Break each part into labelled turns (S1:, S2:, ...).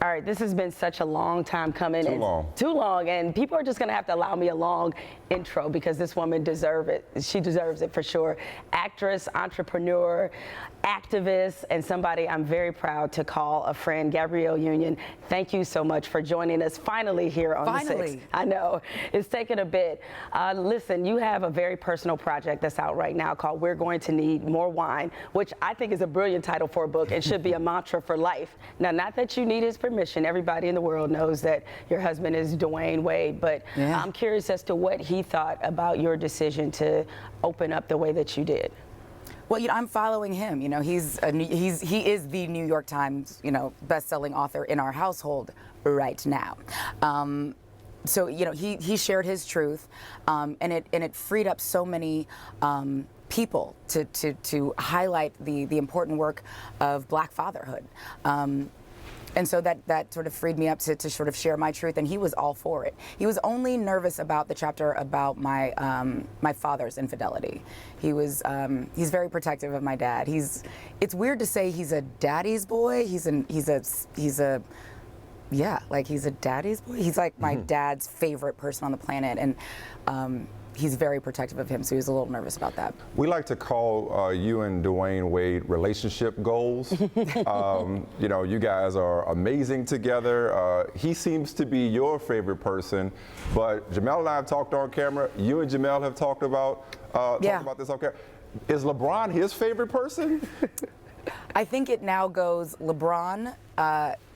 S1: All right, this has been such a long time coming.
S2: Too long.
S1: Too long, and people are just going to have to allow me a long intro because this woman deserves it. She deserves it for sure. Actress, entrepreneur, activist, and somebody I'm very proud to call a friend, Gabrielle Union. Thank you so much for joining us finally here on The Six. I know, it's taken a bit. Listen, you have a very personal project that's out right now called We're Going to Need More Wine, which I think is a brilliant title for a book and should be a mantra for life. Now, not that you need his permission. Everybody in the world knows that your husband is Dwyane Wade, but yeah. I'm curious as to what he thought about your decision to open up the way that you did.
S3: Well, you know, I'm following him. You know, he is the New York Times, you know, best-selling author in our household right now. So, you know, he shared his truth, and it freed up so many people to highlight the important work of Black fatherhood. And so that sort of freed me up to sort of share my truth, and he was all for it. He was only nervous about the chapter about my my father's infidelity. He's very protective of my dad. It's weird to say he's a daddy's boy. He's a daddy's boy. He's like my dad's favorite person on the planet, and he's very protective of him, so he was a little nervous about that.
S2: We like to call you and Dwyane Wade relationship goals. You know, you guys are amazing together. He seems to be your favorite person, but Jamel and I have talked on camera. You and Jamel have talked about this on camera. Is LeBron his favorite person?
S3: I think it now goes LeBron,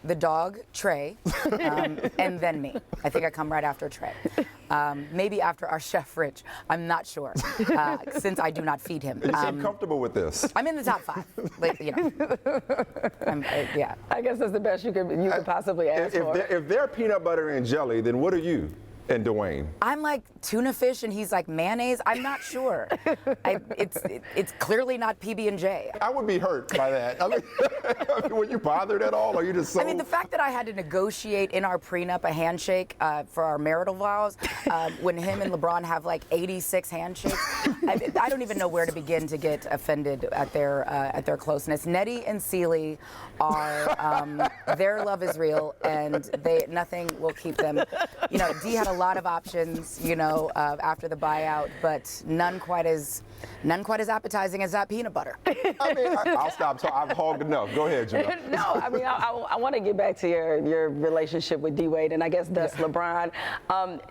S3: the dog, Trey, and then me. I think I come right after Trey. Maybe after our chef, Rich. I'm not sure, since I do not feed him.
S2: You seem comfortable with this.
S3: I'm in the top 5. Like, you know. Yeah.
S1: I guess that's the best you could possibly ask for.
S2: If they're peanut butter and jelly, then what are you and Dwyane?
S3: I'm like tuna fish and he's like mayonnaise. I'm not sure. It's clearly not PB&J.
S2: I would be hurt by that. I mean, were you bothered at all, or you just so?
S3: I mean, the fact that I had to negotiate in our prenup a handshake for our marital vows, when him and LeBron have like 86 handshakes, I don't even know where to begin to get offended at their closeness. Nettie and Celie are their love is real, and nothing will keep them. You know, Dee had a lot of options, you know, after the buyout, but none quite as appetizing as that peanut butter.
S2: I mean, I'll stop. So I've hogged enough. Go ahead, Jamel.
S1: No, I mean, I want to get back to your relationship with D Wade, and I guess thus LeBron.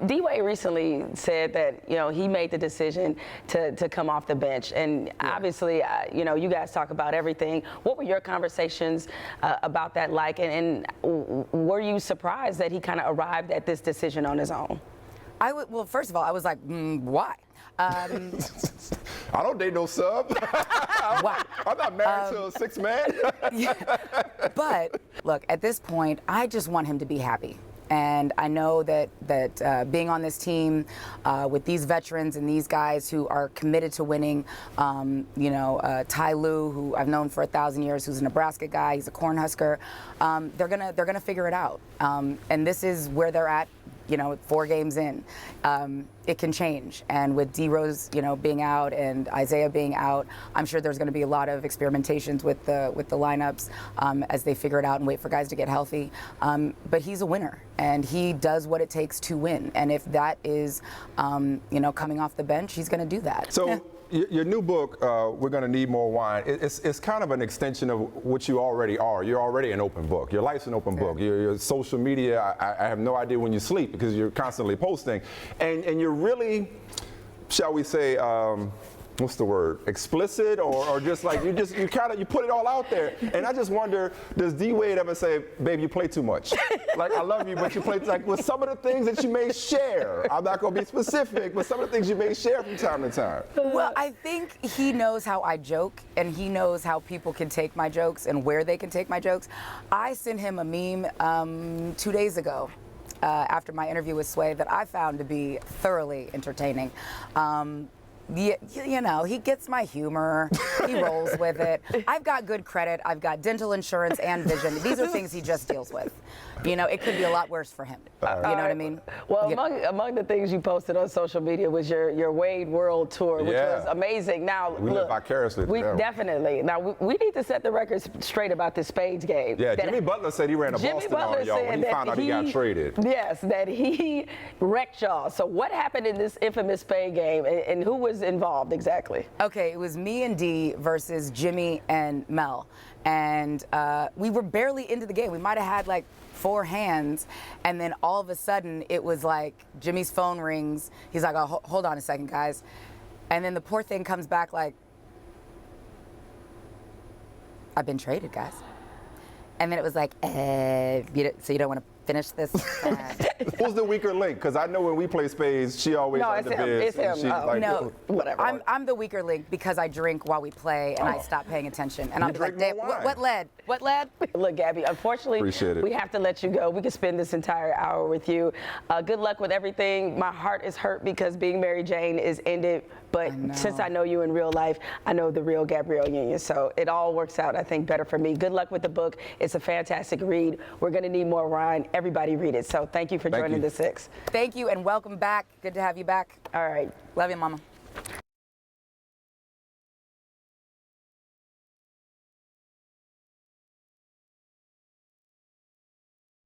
S1: D Wade recently said that, you know, he made the decision to come off the bench, and obviously, you know, you guys talk about everything. What were your conversations about that like, and were you surprised that he kind of arrived at this decision on his own?
S3: Well, first of all, I was like, why?
S2: I don't date no sub.
S3: Why?
S2: I'm not married to a 6 man.
S3: But look, at this point, I just want him to be happy. And I know that being on this team with these veterans and these guys who are committed to winning, you know, Ty Lue, who I've known for 1,000 years, who's a Nebraska guy, he's a Cornhusker, they're gonna figure it out. And this is where they're at. You know, 4 games in, it can change. And with D-Rose, you know, being out and Isaiah being out, I'm sure there's going to be a lot of experimentations with the lineups as they figure it out and wait for guys to get healthy. But he's a winner, and he does what it takes to win. And if that is, you know, coming off the bench, he's going to do that.
S2: So. Your new book, We're Going to Need More Wine, it's kind of an extension of what you already are. You're already an open book. Your life's an open book. Your social media, I have no idea when you sleep because you're constantly posting. And you're really, shall we say, what's the word, explicit, or just like you put it all out there. And I just wonder, does D Wade ever say, babe, you play too much? Like, I love you, but you play, like, with some of the things that you may share. I'm not going to be specific, but some of the things you may share from time to time.
S3: Well, I think he knows how I joke, and he knows how people can take my jokes and where they can take my jokes. I sent him a meme 2 days ago after my interview with Sway that I found to be thoroughly entertaining. you know, he gets my humor. He rolls with it. I've got good credit. I've got dental insurance and vision. These are things he just deals with. You know, it could be a lot worse for him. You know what I mean?
S1: Well, among the things you posted on social media was your Wade World Tour, which was amazing. Now,
S2: we live vicariously.
S1: Definitely. Now, we need to set the record straight about this Spades game.
S2: Yeah, Jimmy Butler said he ran a Boston on y'all when he found out he got traded.
S1: Yes, that he wrecked y'all. So what happened in this infamous Spade game, and who was involved exactly?
S3: Okay, it was me and Dee versus Jimmy and Mel. And we were barely into the game. We might have had like 4 hands, and then all of a sudden it was like Jimmy's phone rings. He's like, oh, hold on a second, guys. And then the poor thing comes back like, I've been traded, guys. And then it was like, so you don't want to finish this?
S2: Who's the weaker link? Because I know when we play spades, she always underbids.
S1: It's him.
S3: No,
S1: whatever.
S3: I'm the weaker link because I drink while we play and I stop paying attention. And I'm like, Dave, what led? What led?
S1: Look, Gabby, unfortunately, we have to let you go. We could spend this entire hour with you. Good luck with everything. My heart is hurt because being Mary Jane is ended. But since I know you in real life, I know the real Gabrielle Union. So it all works out, I think, better for me. Good luck with the book. It's a fantastic read. We're going to need more Ryan. Everybody read it. So thank you for joining the 6.
S3: Thank you and welcome back. Good to have you back.
S1: All right.
S3: Love you, Mama.